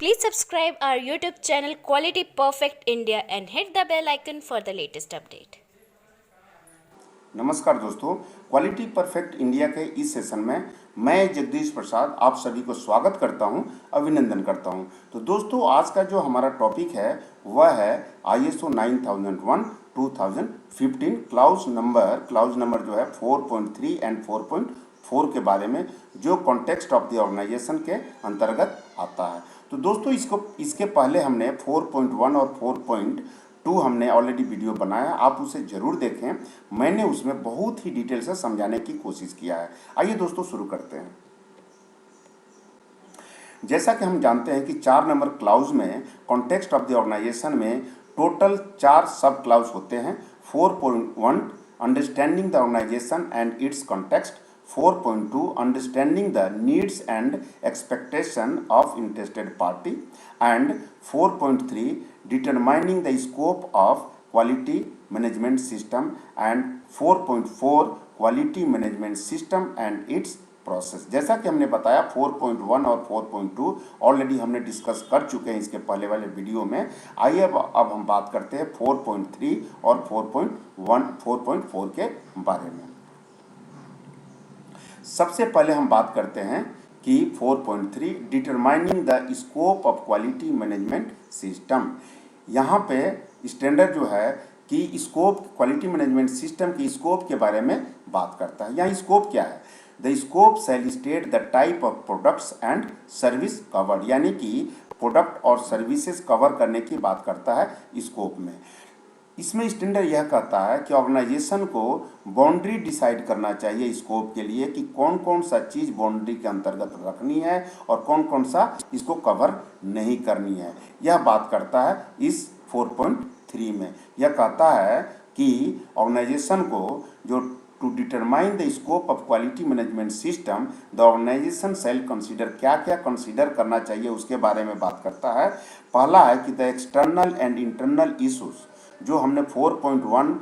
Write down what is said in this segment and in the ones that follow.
Please subscribe our YouTube channel Quality Perfect India and hit the bell icon for the latest update. नमस्कार दोस्तों, quality perfect India के इस session में मैं जगदीश प्रसाद आप सभी को स्वागत करता हूं, अभिनंदन करता हूं। तो दोस्तों, आज का जो हमारा टॉपिक है वह है ISO 9001 2015 क्लाउज नंबर जो है 4.3 एंड 4.4 के बारे में, जो कॉन्टेक्स्ट ऑफ द ऑर्गेनाइजेशन के अंतर्गत आता है। तो दोस्तों, इसके पहले हमने 4.1 और 4.2 हमने ऑलरेडी वीडियो बनाया, आप उसे जरूर देखें। मैंने उसमें बहुत ही डिटेल से समझाने की कोशिश किया है। आइए दोस्तों, शुरू करते हैं। जैसा कि हम जानते हैं कि 4 नंबर क्लाउज में कॉन्टेक्स्ट ऑफ द ऑर्गेनाइजेशन में टोटल 4 सब क्लाउज होते हैं। 4.1 understanding the organisation and its context, 4.2 understanding the needs and expectation of interested party, and 4.3 determining the scope of quality management system, and 4.4 quality management system and its process. जैसा कि हमने बताया 4.1 और 4.2 already हमने discuss कर चुके हैं इसके पहले वाले वीडियो में। आइए अब हम बात करते हैं 4.3 और 4.4 के बारे में। सबसे पहले हम बात करते हैं कि 4.3 determining the scope of quality management system. यहाँ पे स्टैंडर्ड जो है कि स्कोप, क्वालिटी मैनेजमेंट सिस्टम की स्कोप के बारे में बात करता है। यहाँ स्कोप क्या है? The scope shall state the type of products and service covered, यानी कि प्रोडक्ट और सर्विसेज कवर करने की बात करता है स्कोप में। इसमें स्टैंडर्ड यह कहता है कि ऑर्गेनाइजेशन को बाउंड्री डिसाइड करना चाहिए स्कोप के लिए कि कौन कौन सा चीज़ बाउंड्री के अंतर्गत रखनी है और कौन कौन सा इसको कवर नहीं करनी है। यह बात करता है इस 4.3 में। यह कहता है कि ऑर्गेनाइजेशन को जो to determine the scope of quality management system, the organisation shall consider, क्या क्या कंसीडर करना चाहिए उसके बारे में बात करता है। पहला है कि the external and internal issues, जो हमने 4.1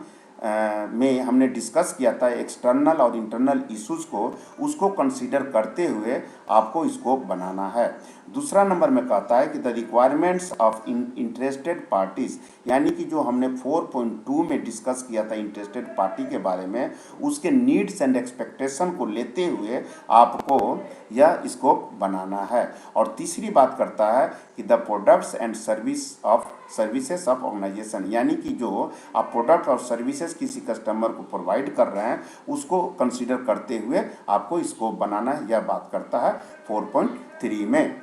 में हमने डिस्कस किया था, एक्सटर्नल और इंटरनल इश्यूज़ को, उसको कंसीडर करते हुए आपको स्कोप बनाना है। दूसरा नंबर में कहता है कि the requirements of interested parties, यानी कि जो हमने 4.2 में डिस्कस किया था इंटरेस्टेड पार्टी के बारे में, उसके नीड्स एंड एक्सपेक्टेशन को लेते हुए आपको यह स्कोप बनाना है। और तीसरी बात करता है कि the products and services of organisation, यानी कि जो आप प्रोडक्ट और सर्विसेज किसी कस्टमर को प्रोवाइड कर रहे हैं उसको कंसीडर करते हुए आपको स्कोप बनाना है। यह बात करता है 4.3 में।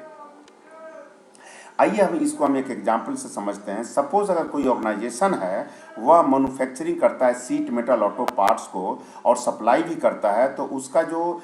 आइए हम एक एग्जाम्पल से समझते हैं। सपोज अगर कोई ऑर्गेनाइजेशन है, वह मैन्युफैक्चरिंग करता है सीट मेटल ऑटो पार्ट्स को और सप्लाई भी करता है, तो उसका जो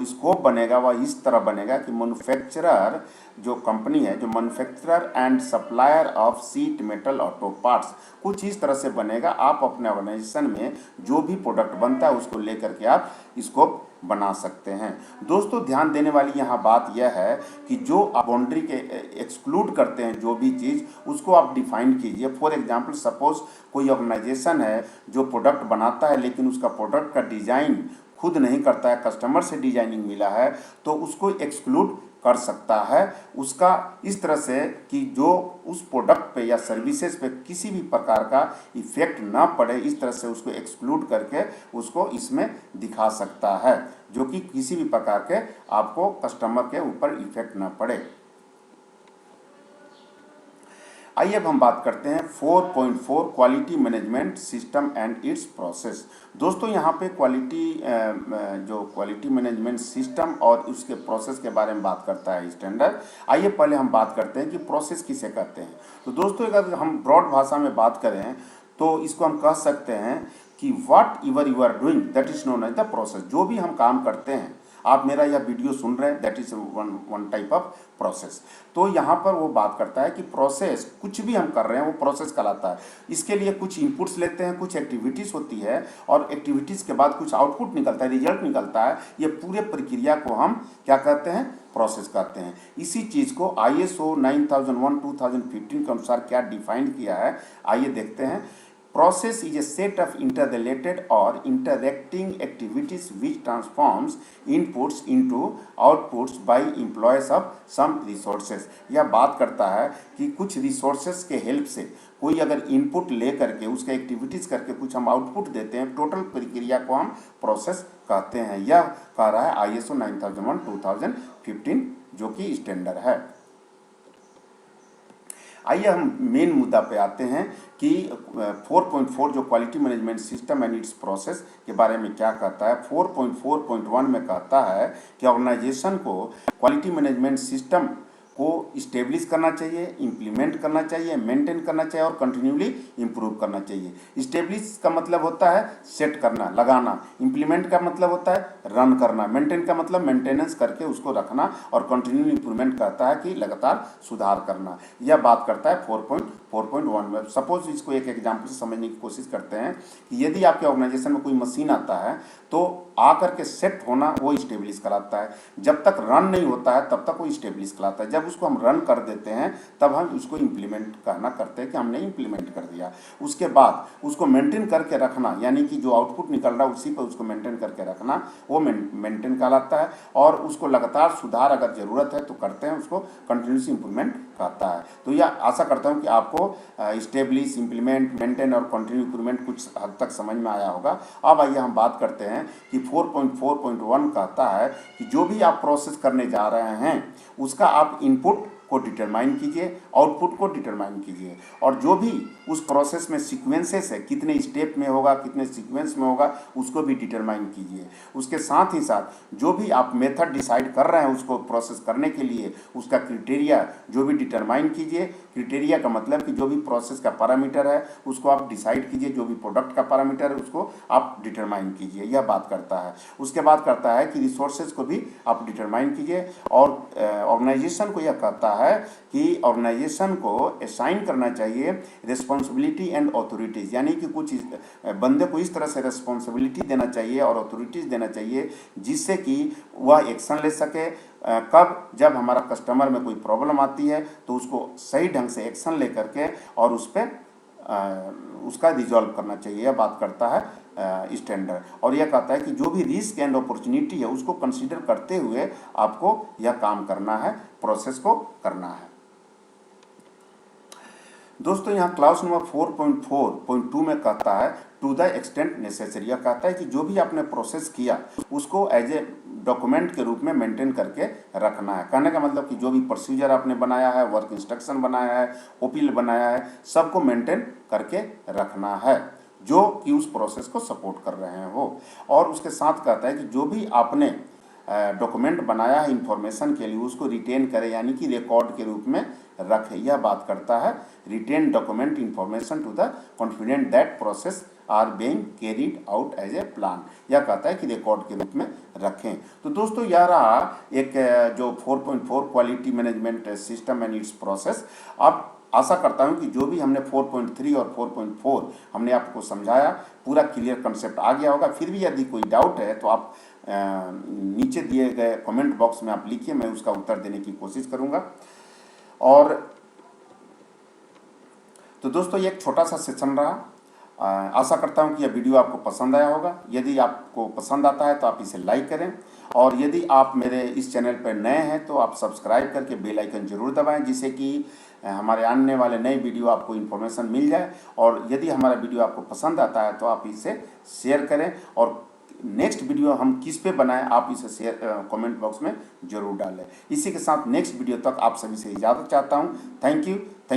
स्कोप बनेगा वह इस तरह बनेगा कि मैन्युफैक्चरर, जो कंपनी है, जो manufacturer and supplier of seat metal auto parts, कुछ इस तरह से बनेगा। आप अपने ऑर्गेनाइजेशन में जो भी प्रोडक्ट बनता है उसको लेकर के आप स्कोप बना सकते हैं। दोस्तों, ध्यान देने वाली यहाँ बात यह है कि जो आप बाउंड्री के एक्सक्लूड करते हैं जो भी चीज़, उसको आप डिफाइन कीजिए। फॉर एग्जांपल, सपोज कोई ऑर्गेनाइजेशन है जो प्रोडक्ट बनाता है लेकिन उसका प्रोडक्ट का डिज़ाइन खुद नहीं करता है, कस्टमर से डिजाइनिंग मिला है, तो उसको एक्सक्लूड कर सकता है उसका इस तरह से कि जो उस प्रोडक्ट पे या सर्विसेज पे किसी भी प्रकार का इफेक्ट ना पड़े, इस तरह से उसको एक्सक्लूड करके उसको इसमें दिखा सकता है, जो कि किसी भी प्रकार के आपको कस्टमर के ऊपर इफेक्ट ना पड़े। आइए अब हम बात करते हैं 4.4 quality management system and it's process. दोस्तों, यहाँ पे क्वालिटी मैनेजमेंट सिस्टम और उसके प्रोसेस के बारे में बात करता है स्टैंडर्ड। आइए पहले हम बात करते हैं कि प्रोसेस किसे कहते हैं। तो दोस्तों, अगर हम ब्रॉड भाषा में बात करें तो इसको हम कह सकते हैं कि whatever you are doing that is known as the process. जो भी हम काम करते हैं, आप मेरा यह वीडियो सुन रहे हैं, that is one type of process. तो यहाँ पर वो बात करता है कि प्रोसेस, कुछ भी हम कर रहे हैं वो प्रोसेस कहलाता है। इसके लिए कुछ इनपुट्स लेते हैं, कुछ एक्टिविटीज़ होती है और एक्टिविटीज़ के बाद कुछ आउटपुट निकलता है, रिजल्ट निकलता है। ये पूरे प्रक्रिया को हम क्या कहते हैं? प्रोसेस कहते हैं। इसी चीज़ को ISO 9001 2015 के अनुसार क्या डिफाइन किया है, आइए देखते हैं। Process is a set of interrelated or interacting activities which transforms inputs into outputs by employees of some resources। यह बात करता है कि कुछ रिसोर्सेस के हेल्प से कोई अगर इनपुट ले करके उसका एक्टिविटीज करके कुछ हम आउटपुट देते हैं, टोटल प्रक्रिया को हम प्रोसेस कहते हैं। यह कह रहा है ISO 9001:2015 जो कि स्टैंडर्ड है। आइए हम मेन मुद्दा पे आते हैं कि 4.4 जो quality management system and it's process के बारे में क्या कहता है। 4.4.1 में कहता है कि ऑर्गेनाइजेशन को क्वालिटी मैनेजमेंट सिस्टम को इस्टेब्लिश करना चाहिए, इम्प्लीमेंट करना चाहिए, मेंटेन करना चाहिए और कंटिन्यूली इम्प्रूव करना चाहिए। इस्टेब्लिश का मतलब होता है सेट करना, लगाना। इम्प्लीमेंट का मतलब होता है रन करना। मेंटेन का मतलब मेंटेनेंस करके उसको रखना और कंटिन्यू इम्प्रूवमेंट कहता है कि लगातार सुधार करना। यह बात करता है 4.4.1 में। सपोज इसको एक एग्जाम्पल से समझने की कोशिश करते हैं कि यदि आपके ऑर्गेनाइजेशन में कोई मशीन आता है तो आकर के सेट होना वो इस्टेब्लिश कराता है। जब तक रन नहीं होता है तब तक वो इस्टेब्लिश कराता है। जब उसको हम रन कर देते हैं तब हम उसको इम्प्लीमेंट कहना करते हैं कि हमने इम्प्लीमेंट कर दिया। उसके बाद उसको मेंटेन करके रखना, यानी कि जो आउटपुट निकल रहा है उसी पर उसको मेंटेन करके रखना, वो मेंटेन कहलाता है। और उसको लगातार सुधार अगर जरूरत है तो करते हैं, उसको कंटिन्यूस इम्प्रूवमेंट कहता है। तो यह आशा करता हूँ कि आपको इस्टेब्लिश, इम्प्लीमेंट, मेंटेन और कंटिन्यू इम्प्रूवमेंट कुछ हद तक समझ में आया होगा। अब आइए हम बात करते हैं कि 4.4.1 कहता है कि जो भी आप प्रोसेस करने जा रहे हैं उसका आप इनपुट को डिटरमाइन कीजिए, आउटपुट को डिटरमाइन कीजिए, और जो भी उस प्रोसेस में सीक्वेंसेस है, कितने स्टेप में होगा, कितने सीक्वेंस में होगा, उसको भी डिटरमाइन कीजिए। उसके साथ ही साथ जो भी आप मेथड डिसाइड कर रहे हैं उसको प्रोसेस करने के लिए उसका क्राइटेरिया जो भी डिटरमाइन कीजिए। क्राइटेरिया का मतलब कि जो भी प्रोसेस का पैरामीटर है उसको आप डिसाइड कीजिए, जो भी प्रोडक्ट का पैरामीटर है उसको आप डिटरमाइन कीजिए। यह बात करता है। उसके बाद करता है कि रिसोर्सेज को भी आप डिटरमाइन कीजिए। और ऑर्गेनाइजेशन को यह कहता है कि ऑर्गेनाइजेशन को असाइन करना चाहिए रिस्पॉन्सिबिलिटी एंड अथॉरिटीज, यानी कि कुछ बंदे को इस तरह से रिस्पॉन्सिबिलिटी देना चाहिए और अथॉरिटीज देना चाहिए जिससे कि वह एक्शन ले सके। कब, जब हमारा कस्टमर में कोई प्रॉब्लम आती है तो उसको सही ढंग से एक्शन ले करके और उस पर उसका रिजॉल्व करना चाहिए। यह बात करता है स्टैंडर्ड। और यह कहता है कि जो भी रिस्क एंड अपॉर्चुनिटी है उसको कंसीडर करते हुए आपको यह काम करना है, प्रोसेस को करना है। दोस्तों यहाँ क्लास नंबर 4.4.2 में कहता है टू द एक्सटेंट नेसेसरी। यह कहता है कि जो भी आपने प्रोसेस किया उसको एज ए डॉक्यूमेंट के रूप में मेंटेन करके रखना है। कहने का मतलब कि जो भी प्रोसीजर आपने बनाया है, वर्क इंस्ट्रक्शन बनाया है, ओपीएल बनाया है, सबको मेंटेन करके रखना है जो कि उस प्रोसेस को सपोर्ट कर रहे हो। और उसके साथ कहता है कि जो भी आपने डॉक्यूमेंट बनाया है इंफॉर्मेशन के लिए उसको रिटेन करें, यानी कि रिकॉर्ड के रूप में रखें। यह बात करता है written document information to the confident that process are being carried out as a plan. यह कहता है कि रिकॉर्ड के रूप में रखें। तो दोस्तों यह रहा एक जो 4.4 quality management system and it's process. अब आशा करता हूं कि जो भी हमने 4.3 और 4.4 हमने आपको समझाया पूरा क्लियर कंसेप्ट आ गया होगा। फिर भी यदि कोई डाउट है तो आप नीचे दिए गए कमेंट बॉक्स में आप लिखिए, मैं उसका उत्तर देने की कोशिश करूंगा। और तो दोस्तों ये एक छोटा सा सेशन रहा। आशा करता हूं कि यह वीडियो आपको पसंद आया होगा। यदि आपको पसंद आता है तो आप इसे लाइक करें, और यदि आप मेरे इस चैनल पर नए हैं तो आप सब्सक्राइब करके बेल आइकन जरूर दबाएं जिससे कि हमारे आने वाले नए वीडियो आपको इन्फॉर्मेशन मिल जाए। और यदि हमारा वीडियो आपको पसंद आता है तो आप इसे शेयर करें, और नेक्स्ट वीडियो हम किस पे बनाएं आप इसे शेयर कमेंट बॉक्स में जरूर डालें। इसी के साथ नेक्स्ट वीडियो तक आप सभी से इजाज़त चाहता हूं। Thank you.